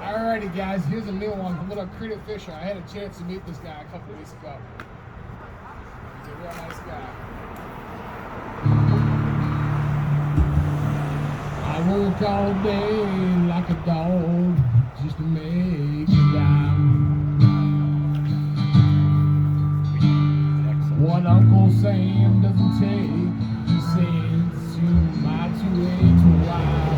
Alrighty, guys, here's a new one from little Critter Fisher. I had a chance to meet this guy a couple weeks ago. He's a real nice guy. I work all day like a dog just to make a dime. What Uncle Sam doesn't take, he sends you my 2 8 to ride.